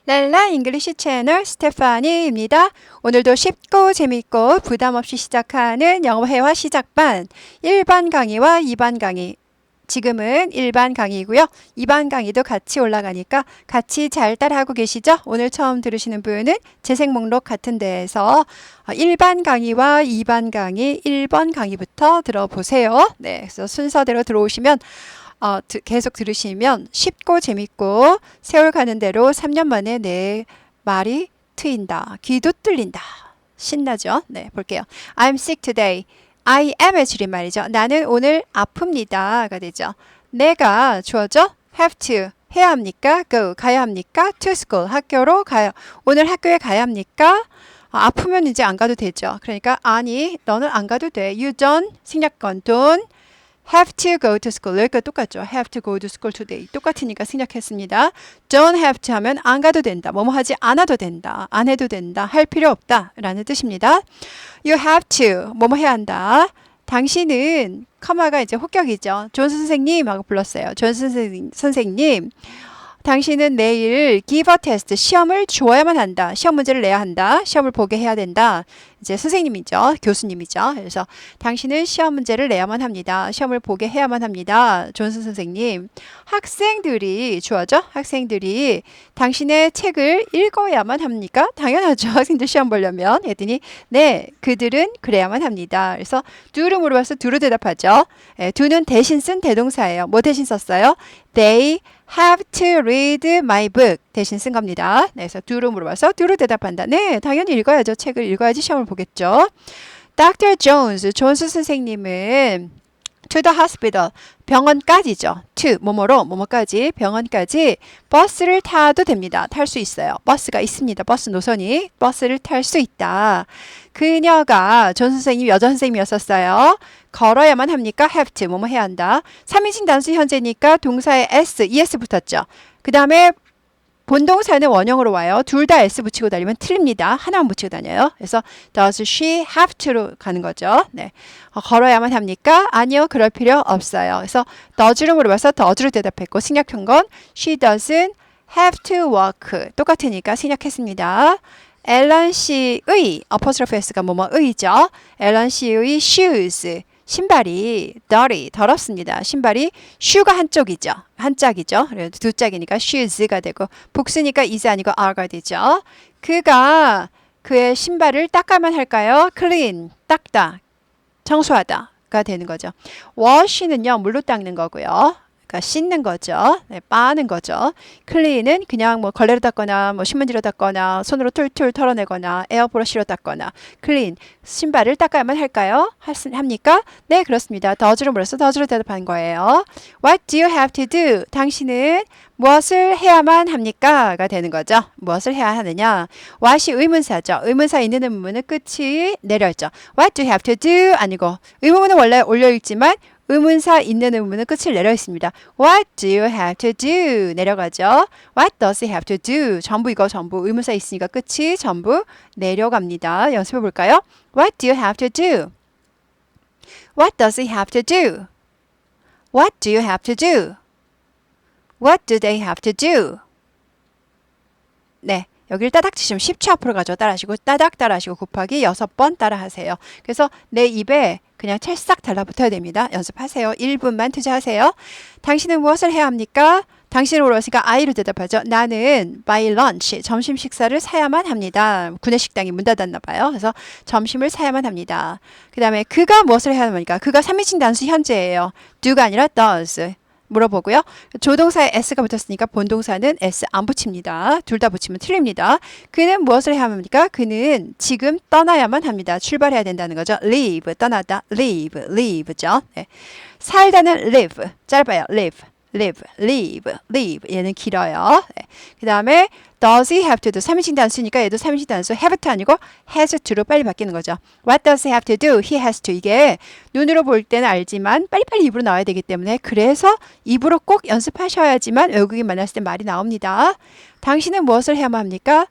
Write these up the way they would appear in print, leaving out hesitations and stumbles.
랄라 잉글리시 채널 스테파니입니다. 오늘도 쉽고 재밌고 부담 없이 시작하는 영어 회화 시작반 1반 강의와 2반 강의. 지금은 1반 강의고요. 2반 강의도 같이 올라가니까 같이 잘 따라하고 계시죠? 오늘 처음 들으시는 분은 재생 목록 같은 데에서 1반 강의와 2반 강의, 1번 강의부터 들어보세요. 네, 그래서 순서대로 들어오시면 계속 들으시면 쉽고 재밌고 세월 가는 대로 3년 만에 내 말이 트인다. 귀도 뚫린다. 신나죠? 네, 볼게요. I'm sick today. I am의 줄임말이죠. 나는 오늘 아픕니다가 되죠. 내가 주어져 have to 해야 합니까? go 가야 합니까? to school 학교로 가요. 오늘 학교에 가야 합니까? 아프면 이제 안 가도 되죠. 그러니까 아니 너는 안 가도 돼. You don't 생략건 don't have to go to school. 여기가 똑같죠. have to go to school today. 똑같으니까 생략했습니다. don't have to 하면 안 가도 된다. 뭐뭐 하지 않아도 된다. 안 해도 된다. 할 필요 없다. 라는 뜻입니다. You have to. 뭐뭐 해야 한다. 당신은 커마가 이제 혹격이죠. 존 선생님 하고 불렀어요. 존 선생님. 당신은 내일 give a test, 시험을 줘야만 한다. 시험 문제를 내야 한다. 시험을 보게 해야 된다. 이제 선생님이죠. 교수님이죠. 그래서 당신은 시험 문제를 내야만 합니다. 시험을 보게 해야만 합니다. 존슨 선생님. 학생들이 주어져? 학생들이 당신의 책을 읽어야만 합니까? 당연하죠. 학생들 시험 보려면. 했더니 네, 그들은 그래야만 합니다. 그래서 do를 물어봐서 do로 대답하죠. do는 대신 쓴 대동사예요. 뭐 대신 썼어요? They have to read my book 대신 쓴 겁니다. 네, 그래서 do로 물어봐서 do로 대답한다. 네, 당연히 읽어야죠. 책을 읽어야지 시험을 보겠죠. Dr. Jones, 존스 선생님은 to the hospital, 병원까지죠. to, 뭐뭐로, 뭐뭐까지, 병원까지 버스를 타도 됩니다. 탈 수 있어요. 버스가 있습니다. 버스 노선이 버스를 탈 수 있다. 그녀가 존 선생님 여자 선생님이었었어요. 걸어야만 합니까? have to, 뭐뭐 해야 한다. 3인칭 단수 현재니까 동사에 s, es 붙었죠. 그 다음에 본동사는 원형으로 와요. 둘 다 s 붙이고 다니면 틀립니다. 하나만 붙이고 다녀요. 그래서 does she have to로 가는 거죠. 네. 걸어야만 합니까? 아니요. 그럴 필요 없어요. 그래서 does를 물어봐서 does로 대답했고 생략한 건 she doesn't have to walk. 똑같으니까 생략했습니다. 앨런 씨의 apostrophe s가 뭐뭐의죠. 앨런 씨의 shoes. 신발이 dirty, 더럽습니다. 신발이 shoe가 한쪽이죠. 한 짝이죠. 그래서 두 짝이니까 shoes가 되고 복수니까 is 아니고 are가 되죠. 그가 그의 신발을 닦아만 할까요? clean, 닦다, 청소하다가 되는 거죠. wash는요, 물로 닦는 거고요. 그러니까 씻는 거죠. 네, 빠는 거죠. clean은 그냥 뭐 걸레로 닦거나 뭐 신문지로 닦거나 손으로 툴툴 털어내거나 에어브러쉬로 닦거나 clean, 신발을 닦아야만 할까요? 합니까? 네, 그렇습니다. does로 물어서 does로 대답하는 거예요. What do you have to do? 당신은 무엇을 해야만 합니까? 가 되는 거죠. 무엇을 해야 하느냐? what이 의문사죠. 의문사 있는 의문문은 끝이 내려있죠. What do you have to do? 아니고 의문문은 원래 올려있지만 의문사 있는 의문은 끝을 내려 있습니다. What do you have to do? 내려가죠. What does he have to do? 전부 이거 전부 의문사 있으니까 끝이 전부 내려갑니다. 연습해 볼까요? What do you have to do? What does he have to do? What do you have to do? What do they have to do? 네. 여기를 따닥 치시면 10초 앞으로 가죠. 따라하시고 따닥 따라하시고 곱하기 6번 따라하세요. 그래서 내 입에 그냥 찰싹 달라붙어야 됩니다. 연습하세요. 1분만 투자하세요. 당신은 무엇을 해야 합니까? 당신을 물었으니까 I로 대답하죠. 나는 by lunch, 점심 식사를 사야만 합니다. 구내식당이 문 닫았나 봐요. 그래서 점심을 사야만 합니다. 그 다음에 그가 무엇을 해야 합니까? 그가 3인칭 단수 현재예요. do가 아니라 does. 물어보고요. 조동사에 s가 붙었으니까 본동사는 s 안 붙입니다. 둘 다 붙이면 틀립니다. 그는 무엇을 해야 합니까? 그는 지금 떠나야만 합니다. 출발해야 된다는 거죠. leave, 떠나다. leave죠. 네. 살다는 live, 짧아요. live. 얘는 길어요. 네. 그 다음에 does he have to do? 3인칭 단수니까 얘도 3인칭 단수 have to 아니고 has to로 빨리 바뀌는 거죠. What does he have to do? He has to. 이게 눈으로 볼 때는 알지만 빨리빨리 입으로 나와야 되기 때문에 그래서 입으로 꼭 연습하셔야지만 외국인 만났을 때 말이 나옵니다. 당신은 무엇을 해야만 합니까?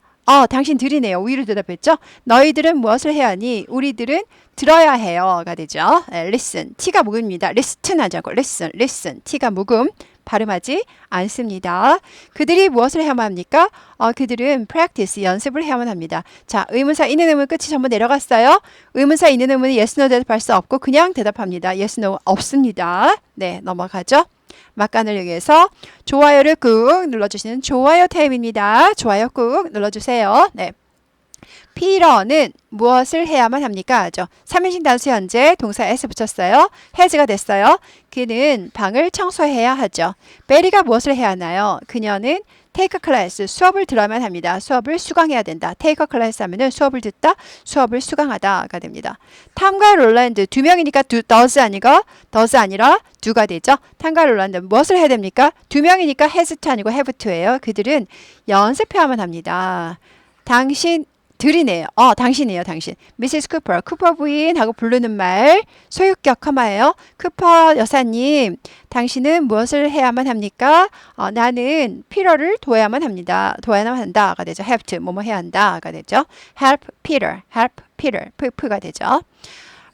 당신들이네요. 우리를 대답했죠. 너희들은 무엇을 해야 하니? 우리들은 들어야 해요가 되죠. listen. T가 묵음입니다. listen 하자고. listen. T가 묵음. 발음하지 않습니다. 그들이 무엇을 해야만 합니까? 그들은 practice, 연습을 해야만 합니다. 자, 의문사 있는 의문 끝이 전부 내려갔어요. 의문사 있는 의문은 yes, no 대답할 수 없고 그냥 대답합니다. yes, no 없습니다. 네, 넘어가죠. 막간을 이용해서 좋아요를 꾹 눌러주시는 좋아요 타임입니다. 좋아요 꾹 눌러주세요. 네. 피러는 무엇을 해야만 합니까? 하죠. 3인칭 단수 현재 동사 s 붙였어요. has가 됐어요. 그는 방을 청소해야 하죠. 베리가 무엇을 해야 하나요? 그녀는 take a class, 수업을 들어야만 합니다. 수업을 수강해야 된다. take a class 하면은 수업을 듣다, 수업을 수강하다가 됩니다. 탐과 롤란드 두 명이니까 does 아니라 do가 되죠. 탐과 롤란드 무엇을 해야 됩니까? 두 명이니까 has to 아니고 have to예요. 그들은 연습해야만 합니다. 당신이네요. 당신. 미세스 쿠퍼, 쿠퍼 부인하고 부르는 말 소유격 커마예요. 쿠퍼 여사님, 당신은 무엇을 해야만 합니까? 나는 피러를 도와야만 합니다. 도와야만 한다가 되죠. have to, 뭐뭐 해야 한다가 되죠. help Peter, 가 되죠.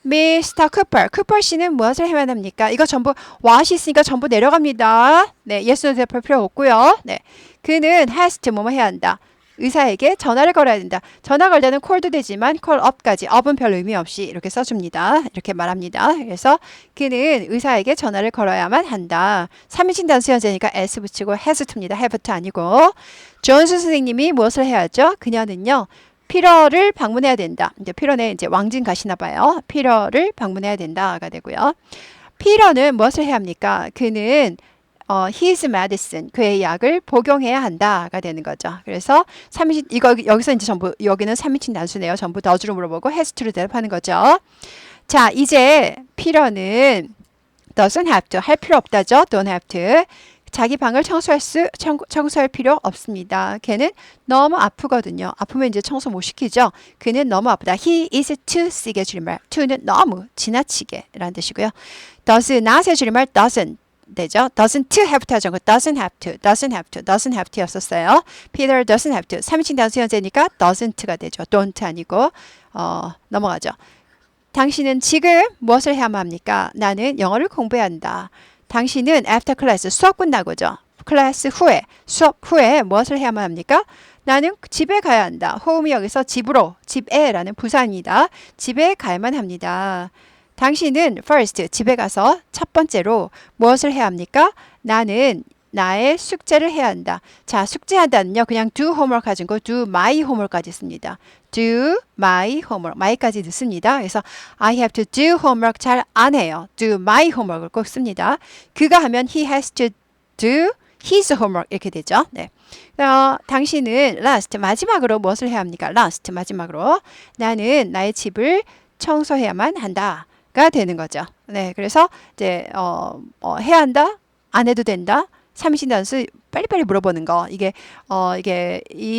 미스터 쿠퍼 씨는 무엇을 해야만 합니까? 이거 전부 what이 있으니까 전부 내려갑니다. 네, yes, no 대답할 필요 없고요. 네, 그는 has to, 뭐뭐 해야 한다. 의사에게 전화를 걸어야 된다. 전화 걸 때는 call도 되지만 call up까지 up은 별 의미 없이 이렇게 써줍니다. 이렇게 말합니다. 그래서 그는 의사에게 전화를 걸어야만 한다. 3인칭 단수 현재니까 s 붙이고 has to입니다. have to 아니고. 존스 선생님이 무엇을 해야 하죠? 그녀는요. 피러를 방문해야 된다. 이제 피러네 이제 왕진 가시나 봐요. 피러를 방문해야 된다가 되고요. 피러는 무엇을 해야 합니까? 그는 his medicine, 그의 약을 복용해야 한다가 되는 거죠. 그래서 3인칭, 여기서 이제 전부, 여기는 3인칭 단수네요. 전부 does로 물어보고 has to로 대답하는 거죠. 자, 이제 피러는 doesn't have to, 할 필요 없다죠. don't have to. 자기 방을 청소할 필요 없습니다. 걔는 너무 아프거든요. 아프면 이제 청소 못 시키죠. 그는 너무 아프다. He is too sick 의 줄임말. to는 너무 지나치게 라는 뜻이고요. does not의 줄임말 doesn't 되죠. doesn't have to 하죠. doesn't have to 였었어요. Peter doesn't have to. 3인칭 단수 현재니까 doesn't가 되죠. don't 아니고 넘어가죠. 당신은 지금 무엇을 해야만 합니까? 나는 영어를 공부해야 한다. 당신은 after class, 수업 끝나고죠. 클래스 후에, 수업 후에 무엇을 해야만 합니까? 나는 집에 가야 한다. home이 여기서 집에라는 부사입니다. 집에 가야만 합니다. 당신은 first, 집에 가서 첫 번째로 무엇을 해야 합니까? 나는 나의 숙제를 해야 한다. 자, 숙제한다는요. 그냥 do homework 가진 거 do my homework까지 씁니다. do my homework, my까지 넣습니다. 그래서 I have to do homework 잘 안 해요. do my homework을 꼭 씁니다. 그가 하면 he has to do his homework 이렇게 되죠. 네. 당신은 last, 마지막으로 무엇을 해야 합니까? last, 마지막으로 나는 나의 집을 청소해야만 한다. 가 되는 거죠. 네, 그래서 이제 해야 한다, 안 해도 된다. 3인칭 단수 빨리빨리 물어보는 거. 이게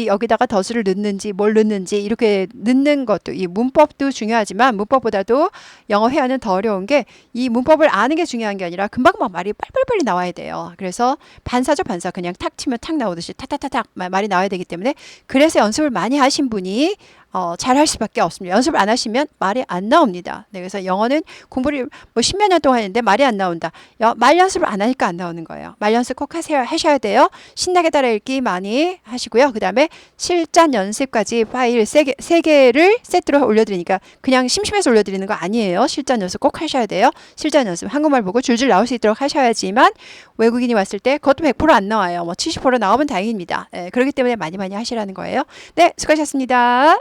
여기다가 does를 넣는지 뭘 넣는지 이렇게 넣는 것도 이 문법도 중요하지만 문법보다도 영어 회화는 더 어려운 게 이 문법을 아는 게 중요한 게 아니라 금방금방 말이 빨리빨리 나와야 돼요. 그래서 반사죠, 반사. 그냥 탁 치면 탁 나오듯이 탁탁탁탁 말이 나와야 되기 때문에 그래서 연습을 많이 하신 분이 잘할 수밖에 없습니다. 연습을 안 하시면 말이 안 나옵니다. 네, 그래서 영어는 공부를 뭐 십몇 년 동안 했는데 말이 안 나온다. 말 연습을 안 하니까 안 나오는 거예요. 말 연습 꼭 하셔야 돼요. 신나게 따라 읽기 많이 하시고요. 그 다음에 실전 연습까지 파일 3개를 세트로 올려드리니까 그냥 심심해서 올려드리는 거 아니에요. 실전 연습 꼭 하셔야 돼요. 실전 연습 한국말 보고 줄줄 나올 수 있도록 하셔야지만 외국인이 왔을 때 그것도 100%안 나와요. 뭐 70% 나오면 다행입니다. 네, 그렇기 때문에 많이 하시라는 거예요. 네, 수고하셨습니다.